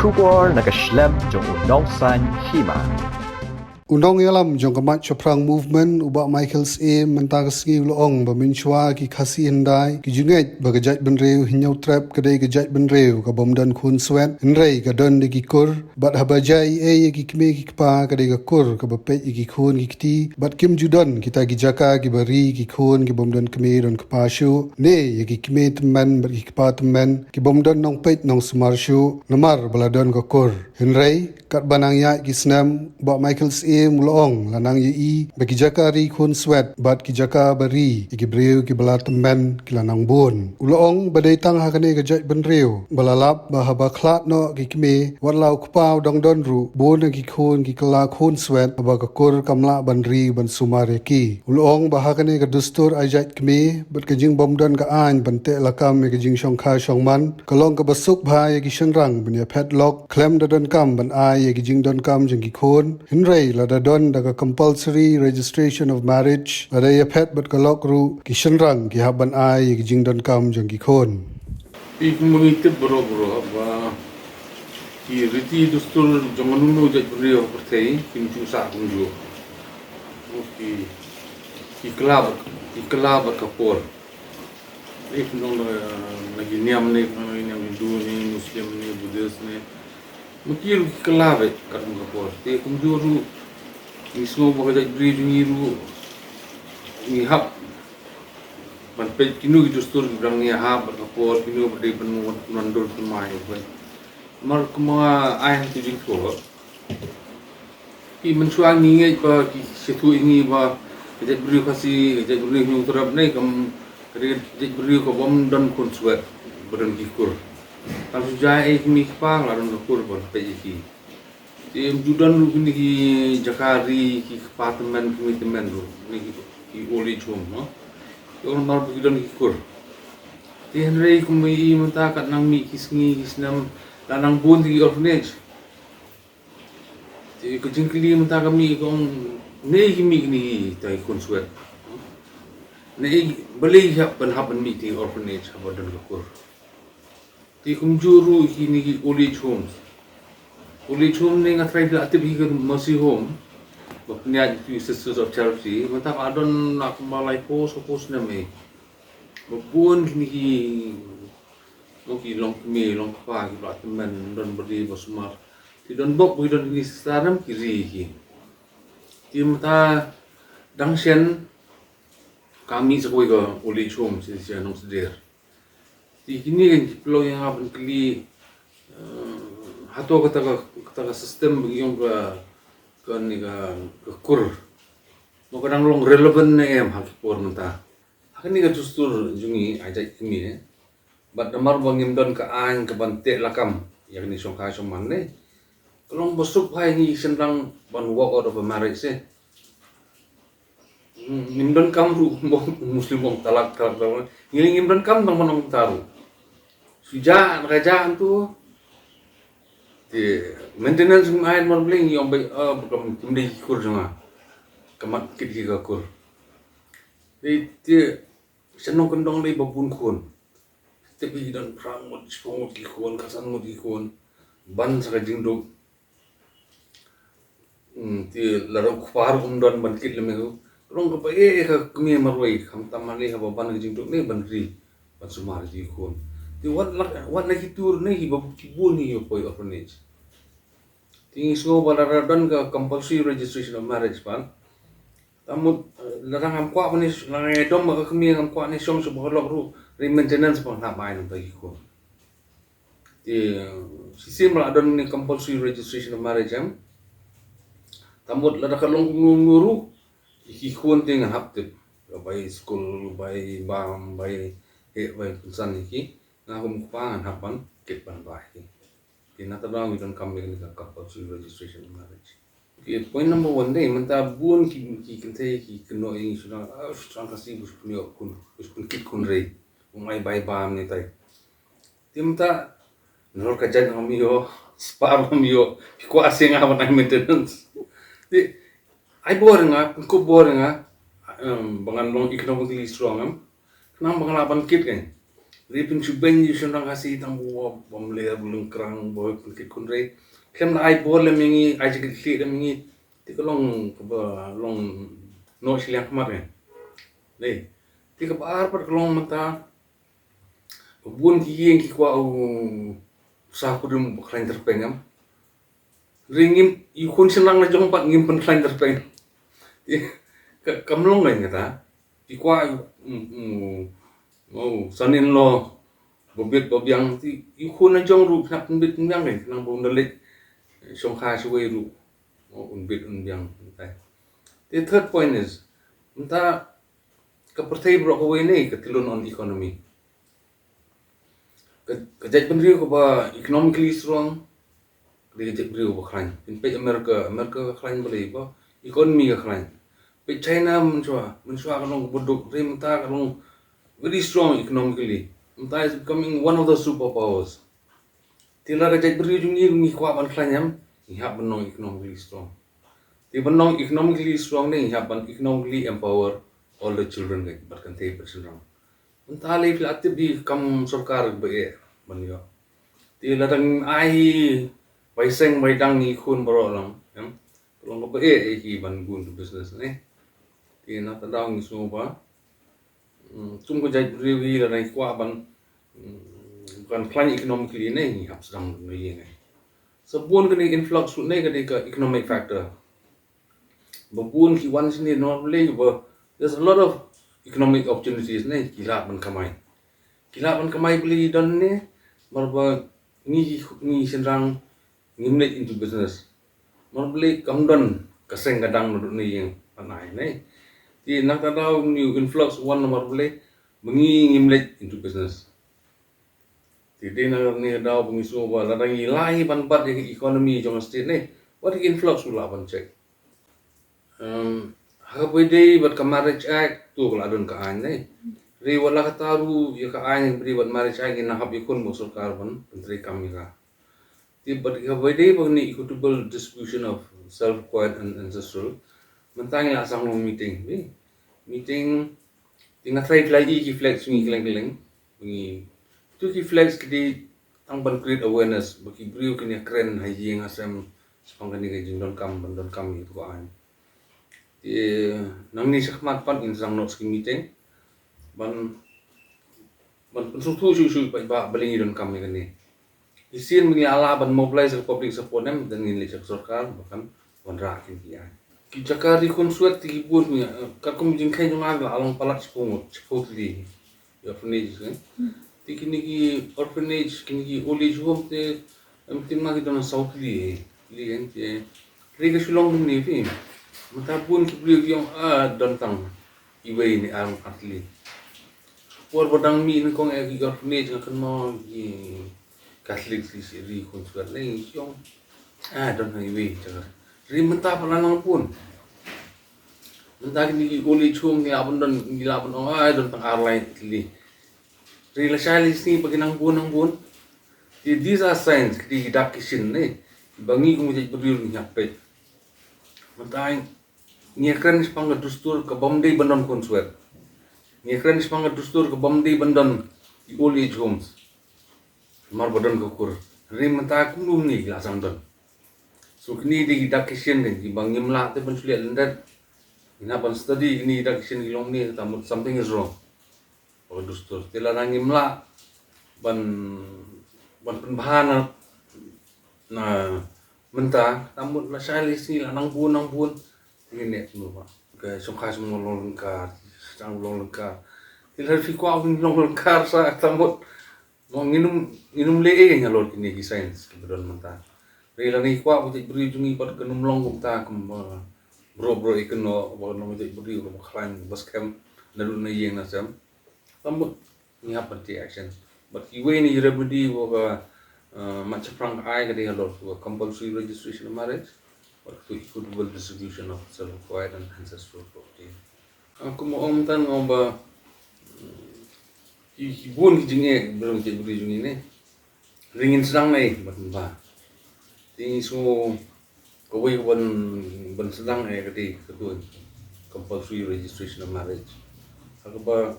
Shubor nakaslem jong unongsan Hima. Undong yalam jong kamat choprang movement ubak Michael Syiem mentang sengi uloong baminchwa ki khasi hindai ki junget bagajat benreu hinyau trap kedai gajat benreu ka bomdan Khunswet nrei ka don de ki kur bat habajai ki kme ki kpa kedai ka kur ka bapet ki khun ki kti bat kim judon kita ki Jaka ki bari ki khun ki bomdan kme don kpa shu ne ki kme Tymmen bat ki kpa Tymmen ki bomdan nong pet nong smar shu namar baladon ka kur nrei kat banang ya ki snam ubak Michael Syiem mulong lanang yi bagi Jaka ri Khunswet bat ki Jaka bari ki breu ki bala Tymmen ki lanang bun ulong badai tang hakane ka jat benreu balalap bahaba khlat no ki kme warlau kpau dong don ru bun ki khun ki kala Khunswet ba ka kur kamla banri ban sumare ki ulong bahakane ka dustur ajat kme bat ka jing bomdon ka an bante lakam ka jing shongkha shongman kalong ka basuk bhai ki shenrang bnya padlock klem da don kam ban ai ki jing don kam jing ki khun hinrei la da don da ka compulsory registration of marriage la da ya pet bat ka lok ru ki shenrang ki haban ai ki jing don kam jing ki khun ik mengitip bro ba ki riti dustur jamanunu jat brio pertai kim chu sa kunju ki klab kapor ik nong lagi niam ne Hindu ni Muslim ni Buddhist ni mungkin klab kat kapor te kunju ru ni semua bagajat brio ni ru ni hab ban pe kinu dustur brang ni hab kapor kinu berde ban nandur mai ba mar kuma ai tu jing ko ki mensuang ni ngai ba ki setu ini ba jadi beri kasi jadi beri ni terap ni kam jadi beri ko bom dan Khunswet badan kikur tan sujai mi kpang la don kur ba pe ki tim judan lu ni ki Jakari ki apartment ki Tymmen lu ni ki oli chum no yo mar bu dan kikur ti henrei kumi mata kat nang mi kisngi kisnam lanang bun di orphanage ti ko jingkli mata kami kong nei mi ni tai Khunswet nei beli hab mi ti orphanage habadan kur ti kumjuru hini ki oli chum ni ngatrai la atip hi mercy home bapnya ti sisters of charity mata adon nak malai post na me bun hini ki Loki long me long pa ki bat men don beri bosmar ti don bok bu don ni saram kiri ki ti mata dangsen kami sekoi ko oli chom si nong seder ti kini kan plo yang apan kli hato kata sistem bagi ka ni ka kur mo kadang long relevant na em hakipor mata hakani ka justur jungi ajak kini bat damar bangim don ka an ka bante lakam yang ni songka soman ne kalong bosuk hai ni sendang ban walk out of a marriage se nim don kam ru muslim bong talak ngiling don kam bang manong taru suja raja tu ti maintenance main mar bling yong bai bukan timde kur janga kamat kit ki ka kur ti senong kendong le babun kun tapi dan perang mod spong ki kon kasan mod ki kon ban sa jingdok ti larong khwar don ban kit leme ko rong ko ka kmi marwai kham tamali ha ban jingdok ne ban ri ban sumar ji kon ti wat na kitur ne hi babu ki bun hi yo poi orphanage ti so balara don ka compulsory registration of marriage ban tamut larang am kwa ni langai dom ka kmi am kwa ni som so bolok ru maintenance pun nak main bagi ko. Di sistem lah ada ni compulsory registration of marriage jam. Tamut lah dah kalong nguru ikikun dengan haptip. By school, by bam, by pesan iki. Ngahum kupangan hapan kepan baik. Di nata dong kita kami dengan compulsory registration of marriage. Okay, point number 1 ni, menta bun ki kentai ki keno ini sudah kasih bus punya kun kit kun rei. Umay bay bam ni tay. Timta nor kajan kami yo, spar kami yo, ko asing nga man maintenance. Di ay boring nga, ko boring nga, bangan long ikno mo strong am. Nang bangalapan kit kan. Ripin chuben you shundang kasi tang buwa bamle bulung krang boy pun kunre kem na ai bol mingi ai jik kli mingi ti kolong ba long no shliang khamar ne ti ka par par kolong mata bun ki yeng ki kwa u sa kudum khlain terpengam ringim i khun senang na jong pat ngim pen khlain terpeng kamlong ngai ngata ti kwa sanin lo bobit bobyang ti ikhun na jong ru khnap bit byang ngai nang bom dalit song kha shwe ru bit byang tai the third point is mta ka perthai bro ko nei ka tilon on economy ka jaj pendri ko ba economically strong de jaj pendri ko khran in pe america ka khran bale ba economy ka khran pe china mun chwa ka long bodok re mta ka long very strong economically. Mta is becoming one of the superpowers. Tila ka jaj beri jungi kwa ban klanyam, ihap banong economically strong. Ti banong economically strong ne ihap ban economically empower all the children like but kan te persenang. Mta le fil aktif di kam sarkar be ban yo. Ti ladang ai bai seng bai dang ni khun baro lang, long ko be ki ban gun to business ne. Ti na ta dang ni so ba. Chung ko jaj beri la nai kwa ban bukan klan economically ni hap sedang ni ngai sebun kini influx ni kini ke economic factor babun ki wan sini normally there's a lot of economic opportunities ni kila ban kamai beli don ni marba ni senrang ngimnet into business normally kamdon kaseng kadang ni yang panai ni ti nak tahu new influx one nomor beli ngimlet into business. Jadi nak ni dah pengisu apa, ladang ilai ban-ban ekonomi jom state ni, what influx pula ban check. Hapwede buat ke marriage act tu kalau adun ke ain ni. Ri wala kataru ya ke ain beri buat marriage act ina hap ikun masuk karban menteri kami ka. Ti buat hapwede buat ni equitable distribution of self-acquired and ancestral. Mentang lah sang meeting, meeting tinggal try lagi ki flex ni keleng-keleng, tu ki flex kidi tang ban create awareness bagi brio kini keren haji yang asam sepangkan ni kajing don kam itu an nang ni sakmat pan in sang notes ki meeting ban pensutu su ba baling don kam ni isin mengi ala ban mobilize public support nem dan ni lecak sarkar bahkan ban rakin ki an ki Jaka di Khunswet ti bun ni ka kum jing kai jong along palak supotli ya furnish kan ti kini ki orphanage kini ki old age home te tim ma ki don south li kan te ri ka shulong ni fi mata pun ki bri yong don tang iwe ni ang atli por bodang mi ni kong ki orphanage kan mo ki Catholic si ri Khunswet ni yong don iwe jaga ri mata palang pun mata kini ki old age home ni abon don don tang arlai li Relationally ni pagi nang bun these are signs di dak kisin ni bangi kung jadi berdiri ni hapet matai ni akan sepangga dustur ke bomdei bandon Khunswet ni akan sepangga dustur ke bomdei bandon di old age homes mar badon kukur rim mata kulum ni lasang don so kini di dak kisin ni bangi mla te pensuliat lendat ina ban study ni dak kisin ilong ni tamut something is wrong dustur tilarang imla ban penbahan na menta tamut la shali si la nang bun ini semua ke songkha semua longkar sang longkar tilar fi kwa bin longkar sa tamut mo nginum le nya lor kini ki science kedon menta rela ni kwa bu beri jungi pat kenum long ta kum bro ikno bo no beri ko khlan bas kem nalu na yeng na sam tambut ni apa ti action but iwe ni remedy wo macam prang ai ke dia lor compulsory registration of marriage or to equitable distribution of self-acquired and ancestral property aku mau omtan ngomba bun ki jinge belum jadi beri jungi ni ringin sedang nai ba ti so ko we ban sedang ai ke di kedua compulsory registration of marriage aku ba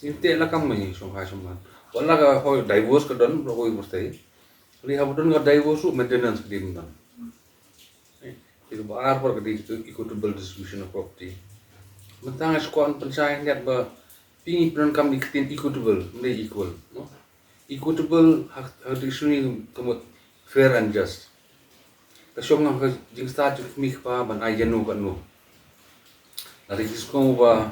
inte la kam mai song ha song wala ka hoy divorce ka don hoy mustay li habudon ka divorce maintenance dim dan itu baar par ka itu equitable distribution of property mentang squan pencahayaan lihat ba pingi peran kam dikitin equitable mende equal no equitable hak disuni kamu fair and just kasyong nga jing sta ju mi pa ban ay janu kan no dari kisko ba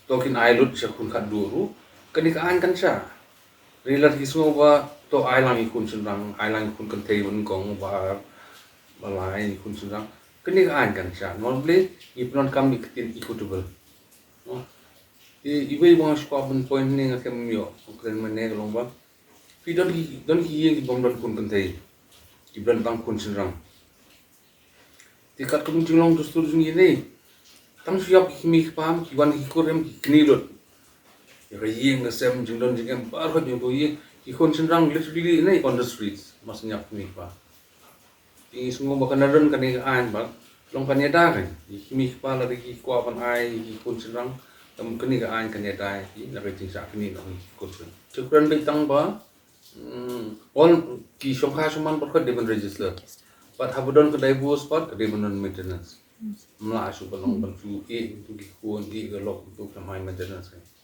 tokin ailut siya kun kaduru kanikaan kan siya Rilat kismo ba to ailang ikun sendang ailang ikun kentei mun kong ba balai ikun sendang kini kan kan siya normally ipnon kam dikitin equitable no ibe mo squad mun point ni ngakam yo kren mane long ba fi don ki yeng bom don kun kentei ibran bang kun sendang tikat kun jinglong dustur jungi ni tam siap kimi pam kiwan hikurem kinilot ya yeng na sem jingdon jingem bar ko jing boye ki kon senrang literally nei on the streets mas nyap mi pa ti sungo ba kanaron kani an ba long kanya da kan mi pa la ki ko pan ai ki kon senrang tam kani ka an kanya da ki la ke jing sa kani no kon sen chukran be tang ba on ki shokha suman ba ko demon register but habudon ko divorce part ko demon maintenance mla su ba long ban fu e tu ki kon e ga lok tu ka mai maintenance